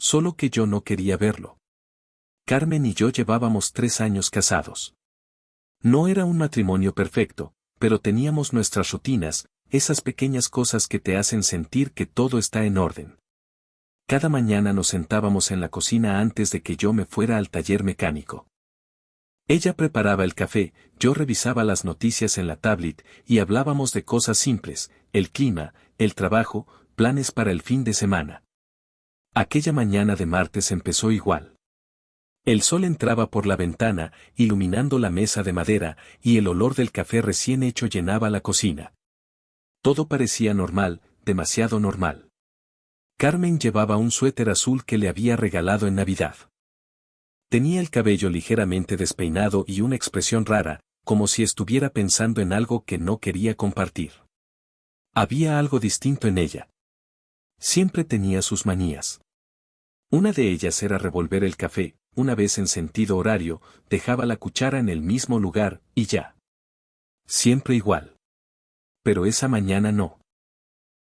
Solo que yo no quería verlo. Carmen y yo llevábamos 3 años casados. No era un matrimonio perfecto, pero teníamos nuestras rutinas, esas pequeñas cosas que te hacen sentir que todo está en orden. Cada mañana nos sentábamos en la cocina antes de que yo me fuera al taller mecánico. Ella preparaba el café, yo revisaba las noticias en la tablet y hablábamos de cosas simples, el clima, el trabajo, planes para el fin de semana. Aquella mañana de martes empezó igual. El sol entraba por la ventana, iluminando la mesa de madera, y el olor del café recién hecho llenaba la cocina. Todo parecía normal, demasiado normal. Carmen llevaba un suéter azul que le había regalado en Navidad. Tenía el cabello ligeramente despeinado y una expresión rara, como si estuviera pensando en algo que no quería compartir. Había algo distinto en ella. Siempre tenía sus manías. Una de ellas era revolver el café, una vez en sentido horario, dejaba la cuchara en el mismo lugar, y ya. Siempre igual. Pero esa mañana no.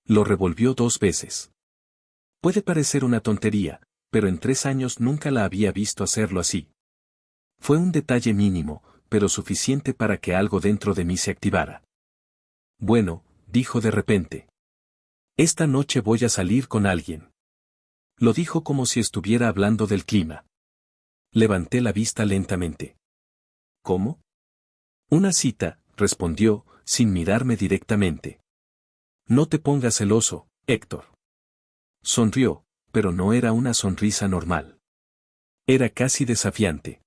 Lo revolvió 2 veces. Puede parecer una tontería, pero en 3 años nunca la había visto hacerlo así. Fue un detalle mínimo, pero suficiente para que algo dentro de mí se activara. Bueno, dijo de repente. Esta noche voy a salir con alguien. Lo dijo como si estuviera hablando del clima. Levanté la vista lentamente. ¿Cómo? Una cita, respondió, sin mirarme directamente. No te pongas celoso, Héctor. Sonrió, pero no era una sonrisa normal. Era casi desafiante.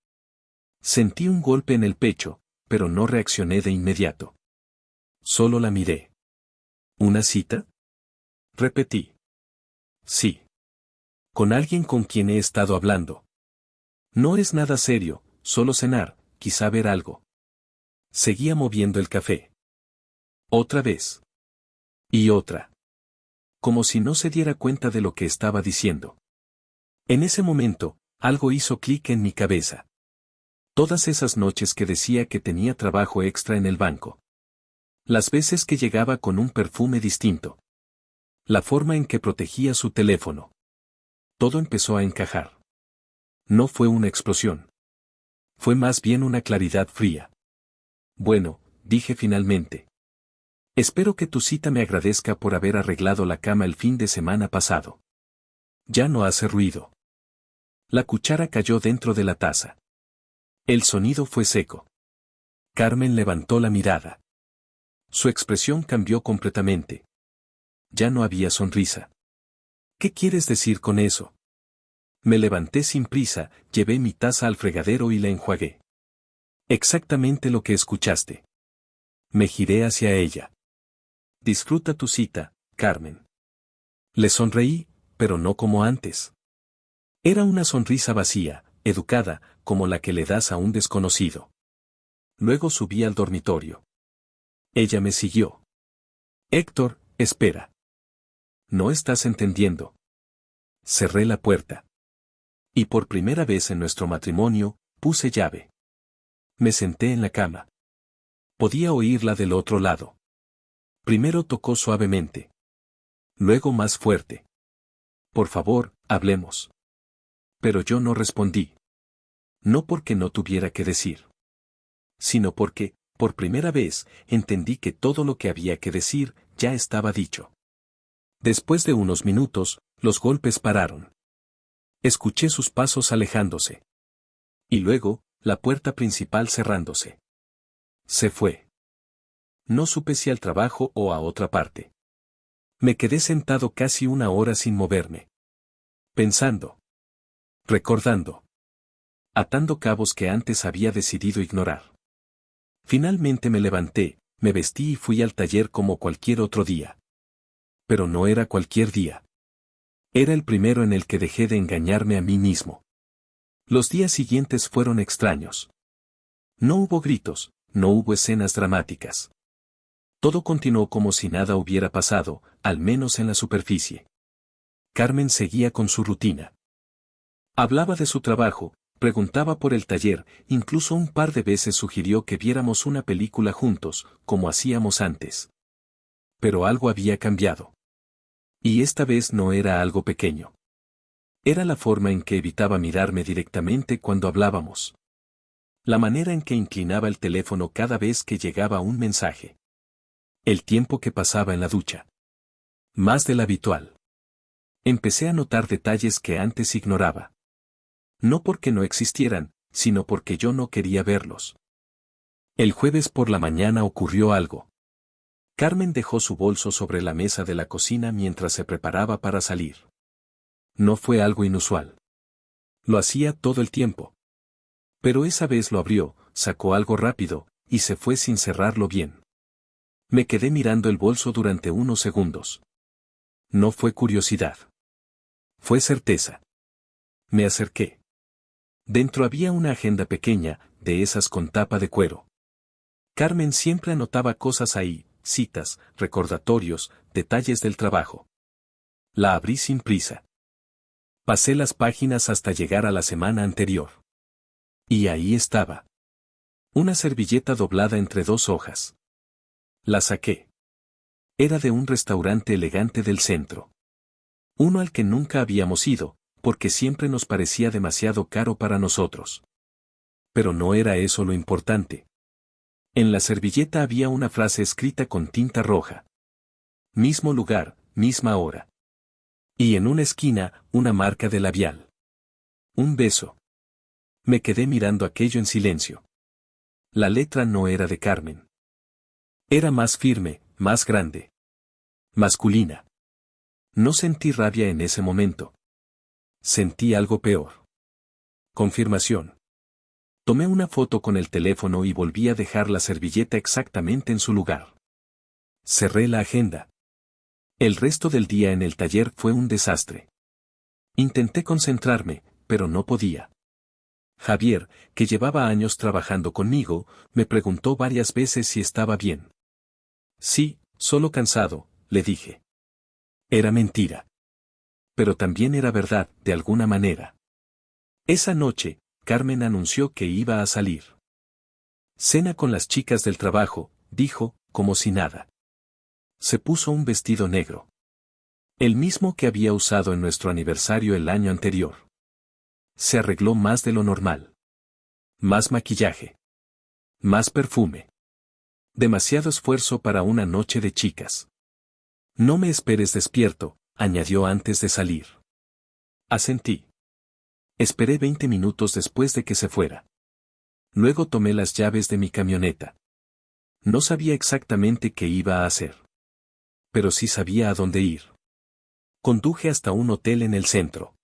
Sentí un golpe en el pecho, pero no reaccioné de inmediato. Solo la miré. ¿Una cita? Repetí. Sí. Con alguien con quien he estado hablando. No es nada serio, solo cenar, quizá ver algo. Seguía moviendo el café. Otra vez. Y otra. Como si no se diera cuenta de lo que estaba diciendo. En ese momento, algo hizo clic en mi cabeza. Todas esas noches que decía que tenía trabajo extra en el banco. Las veces que llegaba con un perfume distinto. La forma en que protegía su teléfono. Todo empezó a encajar. No fue una explosión. Fue más bien una claridad fría. Bueno, dije finalmente. Espero que tu cita me agradezca por haber arreglado la cama el fin de semana pasado. Ya no hace ruido. La cuchara cayó dentro de la taza. El sonido fue seco. Carmen levantó la mirada. Su expresión cambió completamente. Ya no había sonrisa. ¿Qué quieres decir con eso? Me levanté sin prisa, llevé mi taza al fregadero y la enjuagué. Exactamente lo que escuchaste. Me giré hacia ella. Disfruta tu cita, Carmen. Le sonreí, pero no como antes. Era una sonrisa vacía, educada, como la que le das a un desconocido. Luego subí al dormitorio. Ella me siguió. Héctor, espera. No estás entendiendo. Cerré la puerta. Y por primera vez en nuestro matrimonio, puse llave. Me senté en la cama. Podía oírla del otro lado. Primero tocó suavemente. Luego más fuerte. Por favor, hablemos. Pero yo no respondí. No porque no tuviera que decir. Sino porque, por primera vez, entendí que todo lo que había que decir, ya estaba dicho. Después de unos minutos, los golpes pararon. Escuché sus pasos alejándose. Y luego, la puerta principal cerrándose. Se fue. No supe si al trabajo o a otra parte. Me quedé sentado casi 1 hora sin moverme. Pensando. Recordando. Atando cabos que antes había decidido ignorar. Finalmente me levanté, me vestí y fui al taller como cualquier otro día. Pero no era cualquier día. Era el primero en el que dejé de engañarme a mí mismo. Los días siguientes fueron extraños. No hubo gritos, no hubo escenas dramáticas. Todo continuó como si nada hubiera pasado, al menos en la superficie. Carmen seguía con su rutina. Hablaba de su trabajo, preguntaba por el taller, incluso un par de veces sugirió que viéramos una película juntos, como hacíamos antes. Pero algo había cambiado. Y esta vez no era algo pequeño. Era la forma en que evitaba mirarme directamente cuando hablábamos. La manera en que inclinaba el teléfono cada vez que llegaba un mensaje. El tiempo que pasaba en la ducha. Más del habitual. Empecé a notar detalles que antes ignoraba. No porque no existieran, sino porque yo no quería verlos. El jueves por la mañana ocurrió algo. Carmen dejó su bolso sobre la mesa de la cocina mientras se preparaba para salir. No fue algo inusual. Lo hacía todo el tiempo. Pero esa vez lo abrió, sacó algo rápido, y se fue sin cerrarlo bien. Me quedé mirando el bolso durante unos segundos. No fue curiosidad. Fue certeza. Me acerqué. Dentro había una agenda pequeña, de esas con tapa de cuero. Carmen siempre anotaba cosas ahí, citas, recordatorios, detalles del trabajo. La abrí sin prisa. Pasé las páginas hasta llegar a la semana anterior. Y ahí estaba. Una servilleta doblada entre dos hojas. La saqué. Era de un restaurante elegante del centro. Uno al que nunca habíamos ido, porque siempre nos parecía demasiado caro para nosotros. Pero no era eso lo importante. En la servilleta había una frase escrita con tinta roja. Mismo lugar, misma hora. Y en una esquina, una marca de labial. Un beso. Me quedé mirando aquello en silencio. La letra no era de Carmen. Era más firme, más grande. Masculina. No sentí rabia en ese momento. Sentí algo peor. Confirmación. Tomé una foto con el teléfono y volví a dejar la servilleta exactamente en su lugar. Cerré la agenda. El resto del día en el taller fue un desastre. Intenté concentrarme, pero no podía. Javier, que llevaba años trabajando conmigo, me preguntó varias veces si estaba bien. Sí, solo cansado, le dije. Era mentira. Pero también era verdad, de alguna manera. Esa noche, Carmen anunció que iba a salir. Cena con las chicas del trabajo, dijo, como si nada. Se puso un vestido negro. El mismo que había usado en nuestro aniversario el año anterior. Se arregló más de lo normal. Más maquillaje. Más perfume. Demasiado esfuerzo para una noche de chicas. No me esperes despierto, añadió antes de salir. Asentí. Esperé 20 minutos después de que se fuera. Luego tomé las llaves de mi camioneta. No sabía exactamente qué iba a hacer. Pero sí sabía a dónde ir. Conduje hasta un hotel en el centro.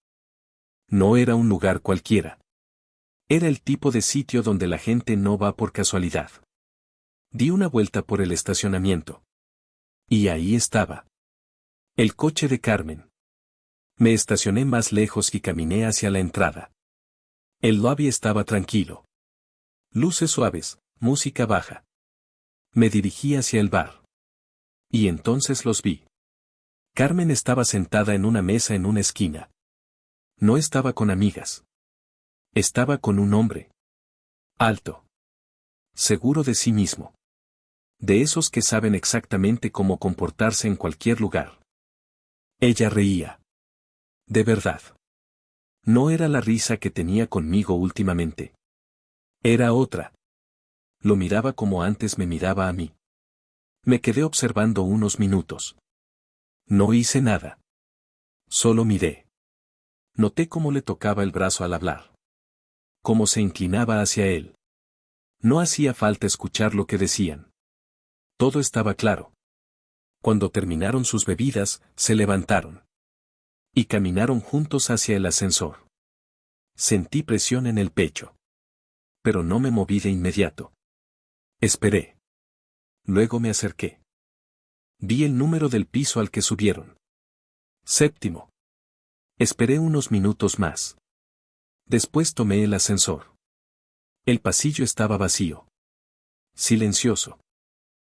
No era un lugar cualquiera. Era el tipo de sitio donde la gente no va por casualidad. Di una vuelta por el estacionamiento. Y ahí estaba. El coche de Carmen. Me estacioné más lejos y caminé hacia la entrada. El lobby estaba tranquilo. Luces suaves, música baja. Me dirigí hacia el bar. Y entonces los vi. Carmen estaba sentada en una mesa en una esquina. No estaba con amigas. Estaba con un hombre. Alto. Seguro de sí mismo. De esos que saben exactamente cómo comportarse en cualquier lugar. Ella reía. De verdad. No era la risa que tenía conmigo últimamente. Era otra. Lo miraba como antes me miraba a mí. Me quedé observando unos minutos. No hice nada. Solo miré. Noté cómo le tocaba el brazo al hablar. Cómo se inclinaba hacia él. No hacía falta escuchar lo que decían. Todo estaba claro. Cuando terminaron sus bebidas, se levantaron. Y caminaron juntos hacia el ascensor. Sentí presión en el pecho. Pero no me moví de inmediato. Esperé. Luego me acerqué. Vi el número del piso al que subieron. 7º. Esperé unos minutos más. Después tomé el ascensor. El pasillo estaba vacío. Silencioso.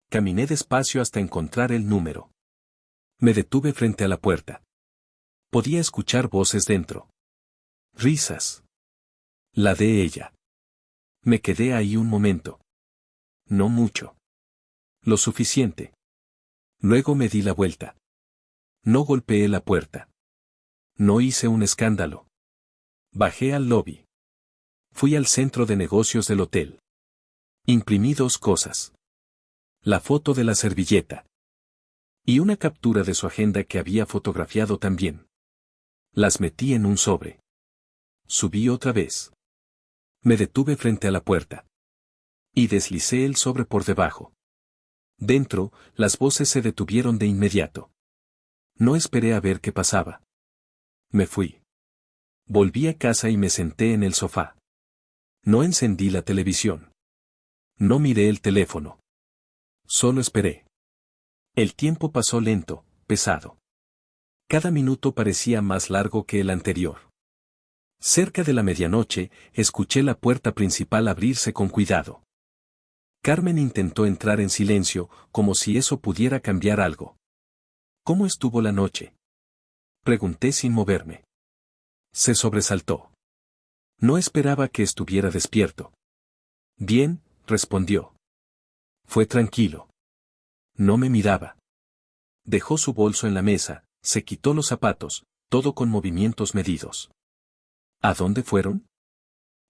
Caminé despacio hasta encontrar el número. Me detuve frente a la puerta. Podía escuchar voces dentro. Risas. La de ella. Me quedé ahí un momento. No mucho. Lo suficiente. Luego me di la vuelta. No golpeé la puerta. No hice un escándalo. Bajé al lobby. Fui al centro de negocios del hotel. Imprimí dos cosas. La foto de la servilleta. Y una captura de su agenda que había fotografiado también. Las metí en un sobre. Subí otra vez. Me detuve frente a la puerta. Y deslicé el sobre por debajo. Dentro, las voces se detuvieron de inmediato. No esperé a ver qué pasaba. Me fui. Volví a casa y me senté en el sofá. No encendí la televisión. No miré el teléfono. Solo esperé. El tiempo pasó lento, pesado. Cada minuto parecía más largo que el anterior. Cerca de la medianoche, escuché la puerta principal abrirse con cuidado. Carmen intentó entrar en silencio, como si eso pudiera cambiar algo. ¿Cómo estuvo la noche? Pregunté sin moverme. Se sobresaltó. No esperaba que estuviera despierto. Bien, respondió. Fue tranquilo. No me miraba. Dejó su bolso en la mesa, se quitó los zapatos, todo con movimientos medidos. ¿A dónde fueron?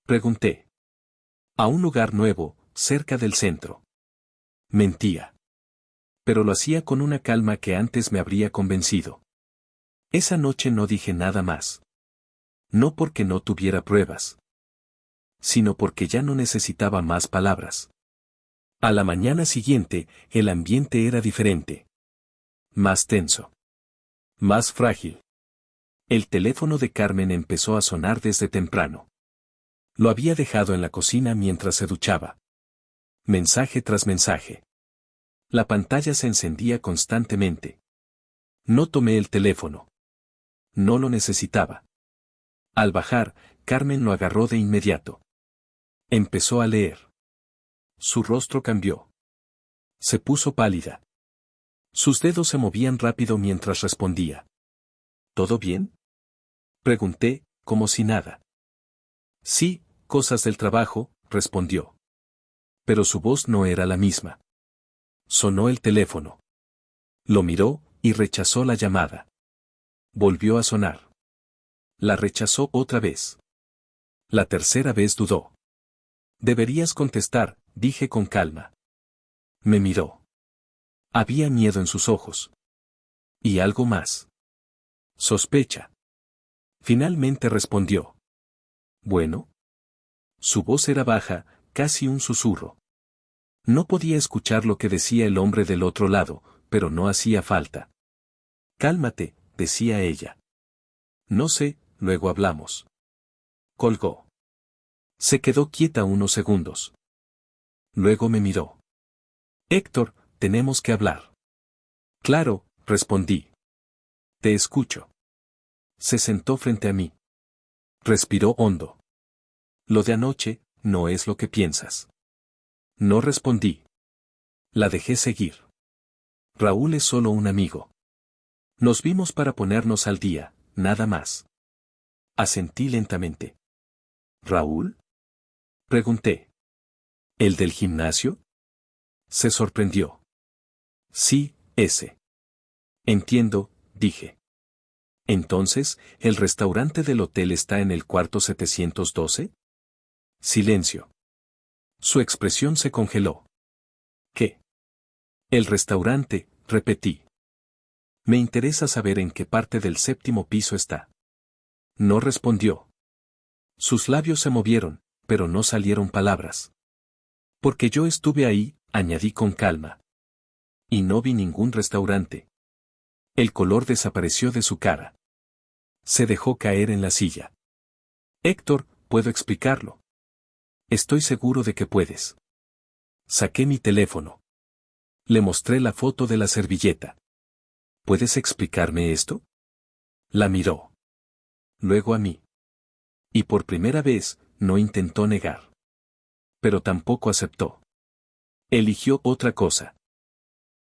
Pregunté. A un lugar nuevo, cerca del centro. Mentía. Pero lo hacía con una calma que antes me habría convencido. Esa noche no dije nada más. No porque no tuviera pruebas, sino porque ya no necesitaba más palabras. A la mañana siguiente, el ambiente era diferente. Más tenso. Más frágil. El teléfono de Carmen empezó a sonar desde temprano. Lo había dejado en la cocina mientras se duchaba. Mensaje tras mensaje. La pantalla se encendía constantemente. No tomé el teléfono. No lo necesitaba. Al bajar, Carmen lo agarró de inmediato. Empezó a leer. Su rostro cambió. Se puso pálida. Sus dedos se movían rápido mientras respondía. ¿Todo bien? Pregunté, como si nada. Sí, cosas del trabajo, respondió. Pero su voz no era la misma. Sonó el teléfono. Lo miró, y rechazó la llamada. Volvió a sonar. La rechazó otra vez. La tercera vez dudó. Deberías contestar, dije con calma. Me miró. Había miedo en sus ojos. Y algo más. Sospecha. Finalmente respondió. Bueno. Su voz era baja, casi un susurro. No podía escuchar lo que decía el hombre del otro lado, pero no hacía falta. Cálmate, decía ella. No sé, luego hablamos. Colgó. Se quedó quieta unos segundos. Luego me miró. Héctor, tenemos que hablar. Claro, respondí. Te escucho. Se sentó frente a mí. Respiró hondo. Lo de anoche, no es lo que piensas. No respondí. La dejé seguir. Raúl es solo un amigo. Nos vimos para ponernos al día, nada más. Asentí lentamente. ¿Raúl? Pregunté. ¿El del gimnasio? Se sorprendió. Sí, ese. Entiendo, dije. Entonces, ¿el restaurante del hotel está en el cuarto 712? Silencio. Su expresión se congeló. ¿Qué? El restaurante, repetí. Me interesa saber en qué parte del séptimo piso está. No respondió. Sus labios se movieron, pero no salieron palabras. Porque yo estuve ahí, añadí con calma. Y no vi ningún restaurante. El color desapareció de su cara. Se dejó caer en la silla. Héctor, puedo explicarlo. Estoy seguro de que puedes. Saqué mi teléfono. Le mostré la foto de la servilleta. ¿Puedes explicarme esto? La miró. Luego a mí. Y por primera vez, no intentó negar. Pero tampoco aceptó. Eligió otra cosa.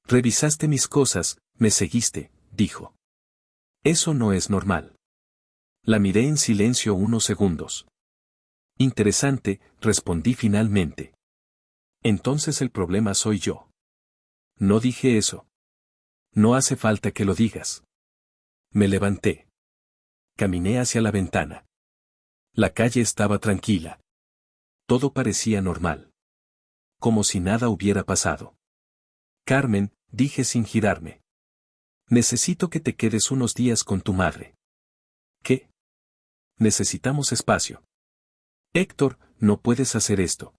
Revisaste mis cosas, me seguiste, dijo. Eso no es normal. La miré en silencio unos segundos. Interesante, respondí finalmente. Entonces el problema soy yo. No dije eso. No hace falta que lo digas. Me levanté. Caminé hacia la ventana. La calle estaba tranquila. Todo parecía normal. Como si nada hubiera pasado. Carmen, dije sin girarme. Necesito que te quedes unos días con tu madre. ¿Qué? Necesitamos espacio. Héctor, no puedes hacer esto.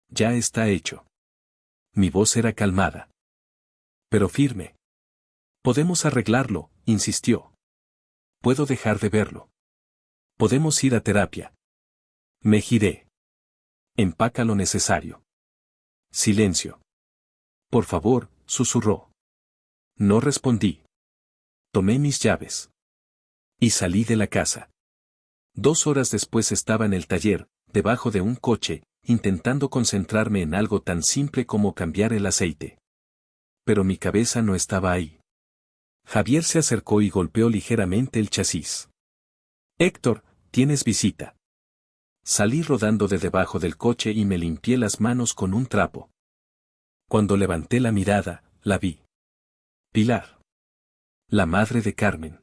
Ya está hecho. Mi voz era calmada. Pero firme. Podemos arreglarlo, insistió. Puedo dejar de verlo. Podemos ir a terapia. Me giré. Empaca lo necesario. Silencio. Por favor, susurró. No respondí. Tomé mis llaves. Y salí de la casa. 2 horas después estaba en el taller, debajo de un coche, intentando concentrarme en algo tan simple como cambiar el aceite. Pero mi cabeza no estaba ahí. Javier se acercó y golpeó ligeramente el chasis. Héctor, tienes visita. Salí rodando de debajo del coche y me limpié las manos con un trapo. Cuando levanté la mirada, la vi. Pilar. La madre de Carmen.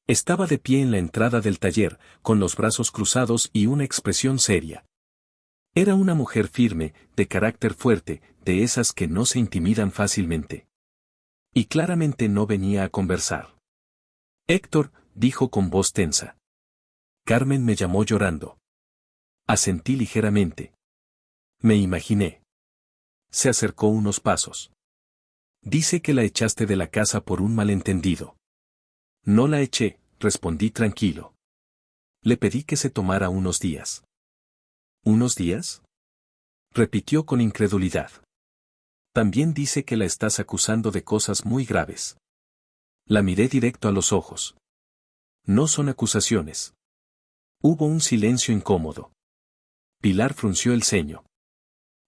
Estaba de pie en la entrada del taller, con los brazos cruzados y una expresión seria. Era una mujer firme, de carácter fuerte, de esas que no se intimidan fácilmente. Y claramente no venía a conversar. Héctor, dijo con voz tensa. Carmen me llamó llorando. Asentí ligeramente. Me imaginé. Se acercó unos pasos. Dice que la echaste de la casa por un malentendido. No la eché, respondí tranquilo. Le pedí que se tomara unos días. ¿Unos días? Repitió con incredulidad. También dice que la estás acusando de cosas muy graves. La miré directo a los ojos. No son acusaciones. Hubo un silencio incómodo. Pilar frunció el ceño.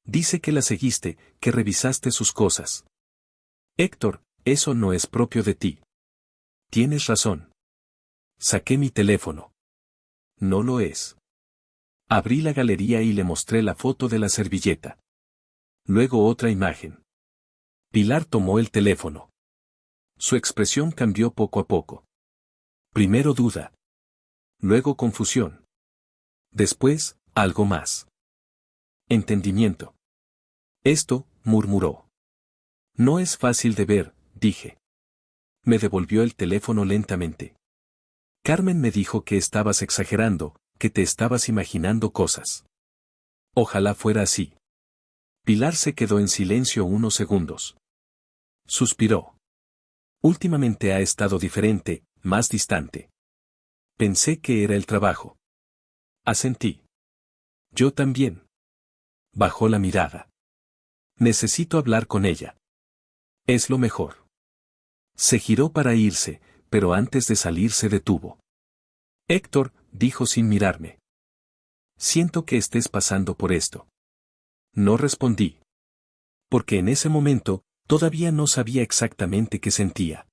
Dice que la seguiste, que revisaste sus cosas. Héctor, eso no es propio de ti. Tienes razón. Saqué mi teléfono. No lo es. Abrí la galería y le mostré la foto de la servilleta. Luego otra imagen. Pilar tomó el teléfono. Su expresión cambió poco a poco. Primero duda. Luego confusión. Después, algo más. Entendimiento. Esto, murmuró. No es fácil de ver, dije. Me devolvió el teléfono lentamente. Carmen me dijo que estabas exagerando, que te estabas imaginando cosas. Ojalá fuera así. Pilar se quedó en silencio unos segundos. Suspiró. Últimamente ha estado diferente, más distante. Pensé que era el trabajo. Asentí. Yo también. Bajó la mirada. Necesito hablar con ella. Es lo mejor. Se giró para irse, pero antes de salir se detuvo. Héctor, dijo sin mirarme. Siento que estés pasando por esto. No respondí. Porque en ese momento, todavía no sabía exactamente qué sentía.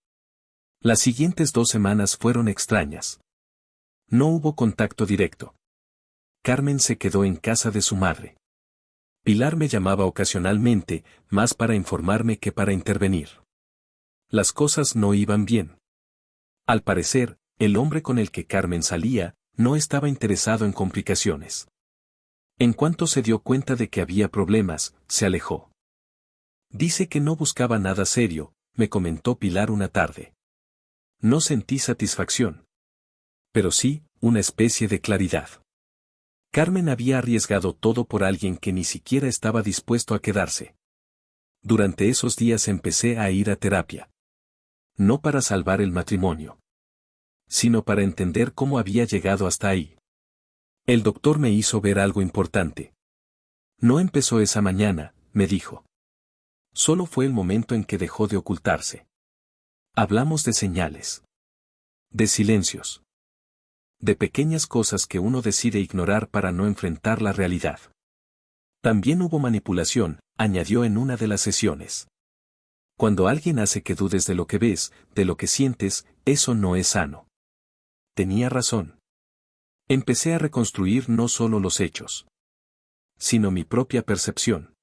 Las siguientes 2 semanas fueron extrañas. No hubo contacto directo. Carmen se quedó en casa de su madre. Pilar me llamaba ocasionalmente, más para informarme que para intervenir. Las cosas no iban bien. Al parecer, el hombre con el que Carmen salía, no estaba interesado en complicaciones. En cuanto se dio cuenta de que había problemas, se alejó. Dice que no buscaba nada serio, me comentó Pilar una tarde. No sentí satisfacción. Pero sí, una especie de claridad. Carmen había arriesgado todo por alguien que ni siquiera estaba dispuesto a quedarse. Durante esos días empecé a ir a terapia. No para salvar el matrimonio, sino para entender cómo había llegado hasta ahí. El doctor me hizo ver algo importante. No empezó esa mañana, me dijo. Solo fue el momento en que dejó de ocultarse. Hablamos de señales. De silencios. De pequeñas cosas que uno decide ignorar para no enfrentar la realidad. También hubo manipulación, añadió en una de las sesiones. Cuando alguien hace que dudes de lo que ves, de lo que sientes, eso no es sano. Tenía razón. Empecé a reconstruir no solo los hechos, sino mi propia percepción.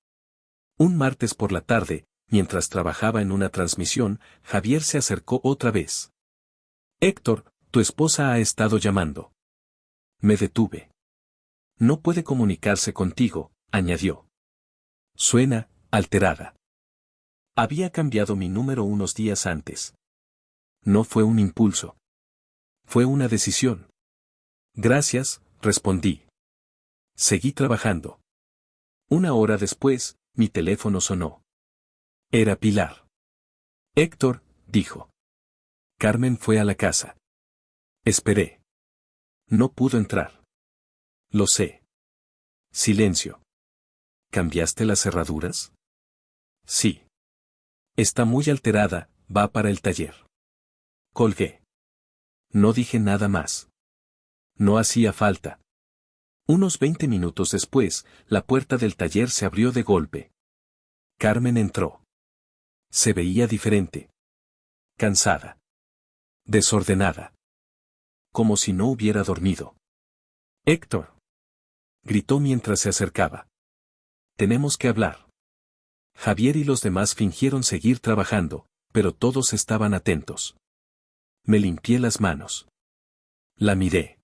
Un martes por la tarde, mientras trabajaba en una transmisión, Javier se acercó otra vez. Héctor, Tu esposa ha estado llamando. Me detuve. No puede comunicarse contigo, añadió. Suena, alterada. Había cambiado mi número unos días antes. No fue un impulso. Fue una decisión. Gracias, respondí. Seguí trabajando. Una hora después, mi teléfono sonó. Era Pilar. Héctor, dijo. Carmen fue a la casa. Esperé. No pudo entrar. Lo sé. Silencio. ¿Cambiaste las cerraduras? Sí. Está muy alterada, va para el taller. Colgué. No dije nada más. No hacía falta. Unos 20 minutos después, la puerta del taller se abrió de golpe. Carmen entró. Se veía diferente. Cansada. Desordenada. Como si no hubiera dormido. Héctor. Gritó mientras se acercaba. Tenemos que hablar. Javier y los demás fingieron seguir trabajando, pero todos estaban atentos. Me limpié las manos. La miré.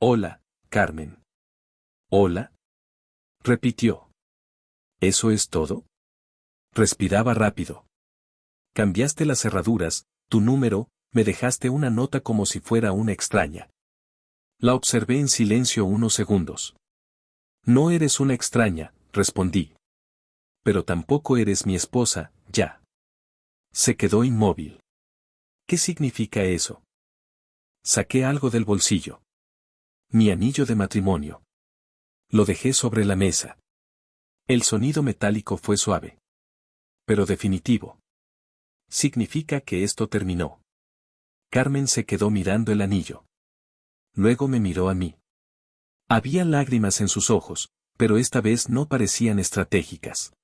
Hola, Carmen. Hola. Repitió. ¿Eso es todo? Respiraba rápido. Cambiaste las cerraduras, tu número, me dejaste una nota como si fuera una extraña. La observé en silencio unos segundos. No eres una extraña, respondí. Pero tampoco eres mi esposa, ya. Se quedó inmóvil. ¿Qué significa eso? Saqué algo del bolsillo. Mi anillo de matrimonio. Lo dejé sobre la mesa. El sonido metálico fue suave. Pero definitivo. Significa que esto terminó. Carmen se quedó mirando el anillo. Luego me miró a mí. Había lágrimas en sus ojos, pero esta vez no parecían estratégicas.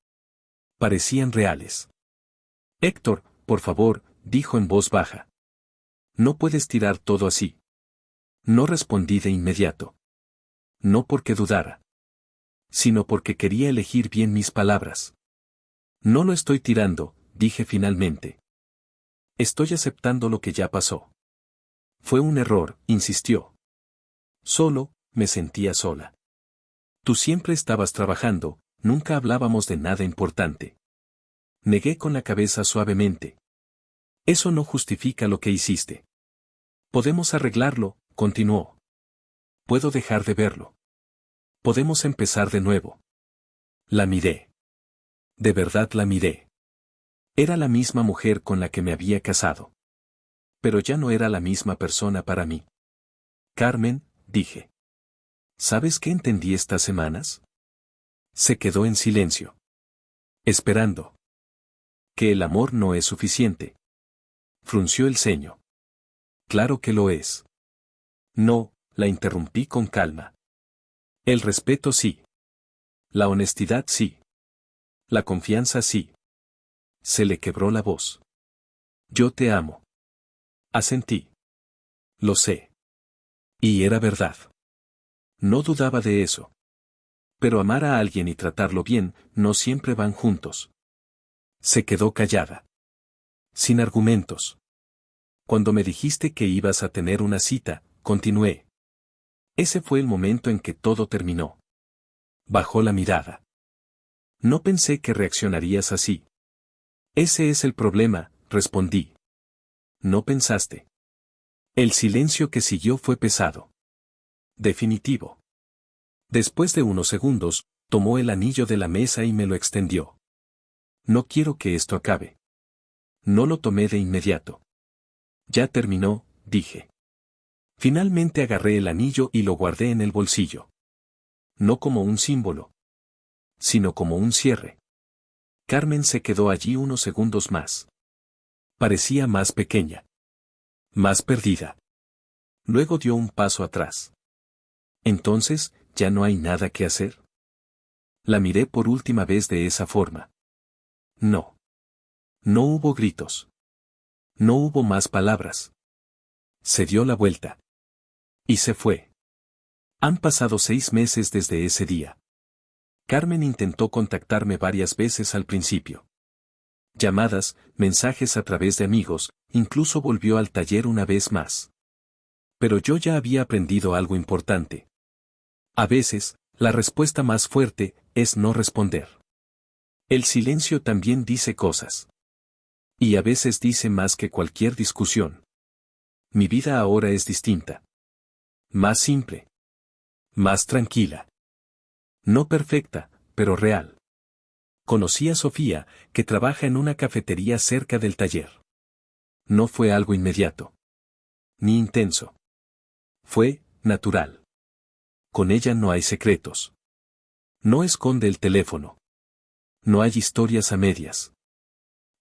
Parecían reales. Héctor, por favor, dijo en voz baja. No puedes tirar todo así. No respondí de inmediato. No porque dudara. Sino porque quería elegir bien mis palabras. No lo estoy tirando, dije finalmente. Estoy aceptando lo que ya pasó. Fue un error, insistió. Solo, me sentía sola. Tú siempre estabas trabajando, nunca hablábamos de nada importante. Negué con la cabeza suavemente. Eso no justifica lo que hiciste. Podemos arreglarlo, continuó. Puedo dejar de verlo. Podemos empezar de nuevo. La miré. De verdad la miré. Era la misma mujer con la que me había casado. Pero ya no era la misma persona para mí. Carmen, dije. ¿Sabes qué entendí estas semanas? Se quedó en silencio. Esperando. Que el amor no es suficiente. Frunció el ceño. Claro que lo es. No, la interrumpí con calma. El respeto sí. La honestidad sí. La confianza sí. Se le quebró la voz. Yo te amo. Asentí. Lo sé. Y era verdad. No dudaba de eso. Pero amar a alguien y tratarlo bien, no siempre van juntos. Se quedó callada. Sin argumentos. Cuando me dijiste que ibas a tener una cita, continué. Ese fue el momento en que todo terminó. Bajó la mirada. No pensé que reaccionarías así. Ese es el problema, respondí. No pensaste. El silencio que siguió fue pesado. Definitivo. Después de unos segundos, tomó el anillo de la mesa y me lo extendió. No quiero que esto acabe. No lo tomé de inmediato. Ya terminó, dije. Finalmente agarré el anillo y lo guardé en el bolsillo. No como un símbolo, sino como un cierre. Carmen se quedó allí unos segundos más. Parecía más pequeña. Más perdida. Luego dio un paso atrás. Entonces, ¿ya no hay nada que hacer? La miré por última vez de esa forma. No. No hubo gritos. No hubo más palabras. Se dio la vuelta. Y se fue. Han pasado 6 meses desde ese día. Carmen intentó contactarme varias veces al principio. Llamadas, mensajes a través de amigos, incluso volvió al taller una vez más. Pero yo ya había aprendido algo importante. A veces, la respuesta más fuerte es no responder. El silencio también dice cosas. Y a veces dice más que cualquier discusión. Mi vida ahora es distinta. Más simple. Más tranquila. No perfecta, pero real. Conocí a Sofía, que trabaja en una cafetería cerca del taller. No fue algo inmediato. Ni intenso. Fue natural. Con ella no hay secretos. No esconde el teléfono. No hay historias a medias.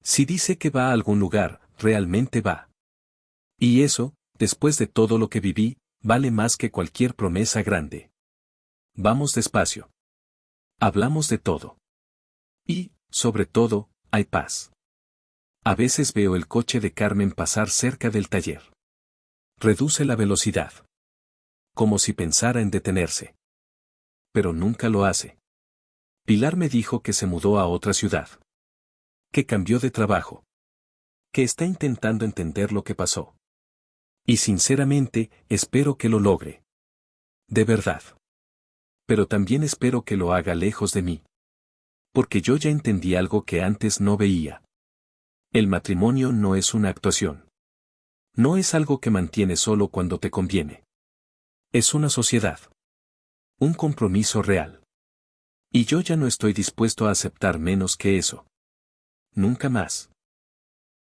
Si dice que va a algún lugar, realmente va. Y eso, después de todo lo que viví, vale más que cualquier promesa grande. Vamos despacio. Hablamos de todo. Y, sobre todo, hay paz. A veces veo el coche de Carmen pasar cerca del taller. Reduce la velocidad. Como si pensara en detenerse. Pero nunca lo hace. Pilar me dijo que se mudó a otra ciudad. Que cambió de trabajo. Que está intentando entender lo que pasó. Y sinceramente, espero que lo logre. De verdad. Pero también espero que lo haga lejos de mí. Porque yo ya entendí algo que antes no veía. El matrimonio no es una actuación. No es algo que mantienes solo cuando te conviene. Es una sociedad. Un compromiso real. Y yo ya no estoy dispuesto a aceptar menos que eso. Nunca más.